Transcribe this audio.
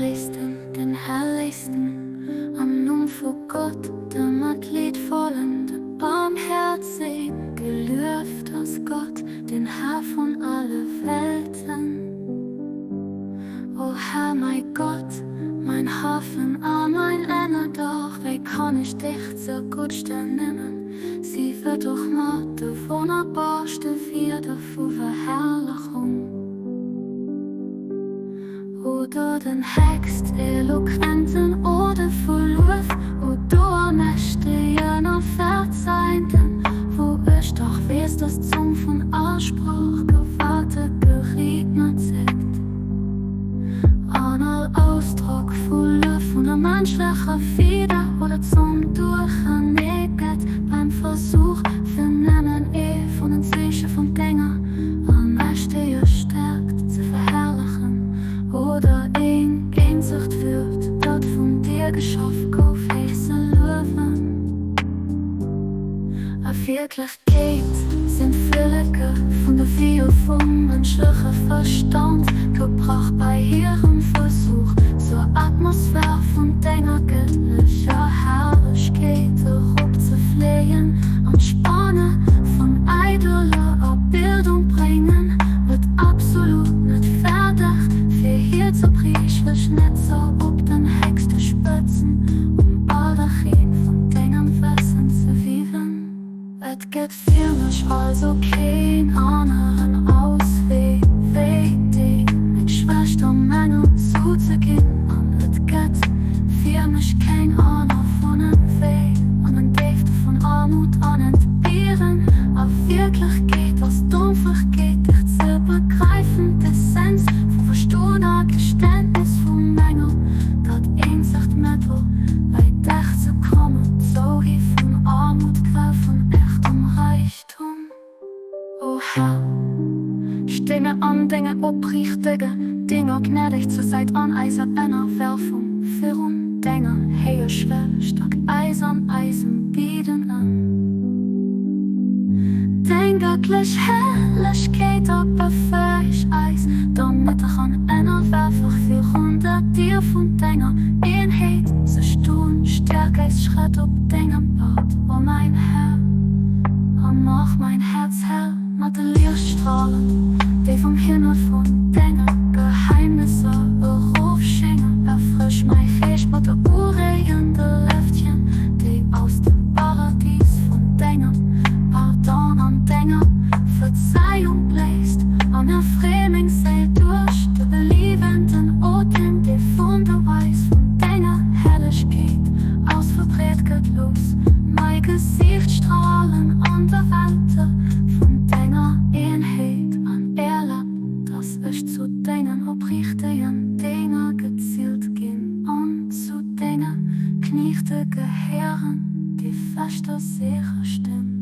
heiligsten, den herrlichsten, am Namen von Gott, dem Liedvollen, der barmherzig, gelüft aus Gott, den Herr von alle Welten. O Herr, mein Gott, mein Hafen, mein Ende, doch wie kann ich dich so gut nennen? Sie wird durch Mord, der wunderbarste Vierte von Verherrlichung. Oder den höchst eloquenten oder verlust, oder nächste jener Verzeihenden, wo ich doch weiß, dass zum von Aussprach gewartet geregnet sind. Einer Ausdruck voller von der menschlichen Feder oder zum Durchneget beim Versuch, wir nennen von den Zeichen von Dingen, am Mächte gestärkt zu verherrlichen. Oder Sehnsucht wird, dort von dir geschaffen, kauf heiße Löwen. A Wirklichkeit sind Völker von der Viel vom menschlichen Verstand, gebracht bei ihrem Versuch, zur Atmosphäre von deiner göttlichen Herrlichkeit herabzuflehen, und Spanne von eideler Abbildung bringen, wird absolut nicht fertig, für hier zu priechlich nicht so ob den höchsten Spitzen, Baldachin von deinem Wissen zu wiegen. Es gibt für mich also kein anderen Ausweg, dich mit Schwestern Männer zuzugehen. Und es gibt für mich kein anderer von einem Weg, und ein Gift von Armut an entbehren. Aber wirklich geht aus Dumpfigkeit, dich zu begreifen, die Essenz von verstohlener Geständnis von Mängel, dort Einsicht Mittel, bei dich zu kommen, so wie von Armut, quer von echtem Reichtum. O Herr, Dinge an Dinge oprichtige, Dinge gnädig zur Seite an Eiser einer Werfung, Führung, Dinge, hehe schwer, stark Eisern bieten an. Den göttlich Herrlichkeit befehl ich Eis, damit ich an einer Werfer 400 dir von deiner Einheit zu stehen, stärker als Schritt ob deinem Bart, o mein Herr, und mach mein Herz hell mit den Lichtstrahlen, die vom Himmel von deinen Geheimnissen aufschingen, erfrisch mein Geist mit der urregenden Lüftchen, die aus dem Paradies von deinem Pardon und deiner Verzeihung bläst, an der Fremingsee durch die beliebenden Orten, die von der Weiß von deiner Herrlichkeit aus verdreht geht los, mein Gesicht strahlen an der Welt von deiner Einheit an Erlab, dass ich zu deinen oprichtigen Dingen gezielt gehen und zu deinen kniechtigen Herren, die fester sicher stimmen.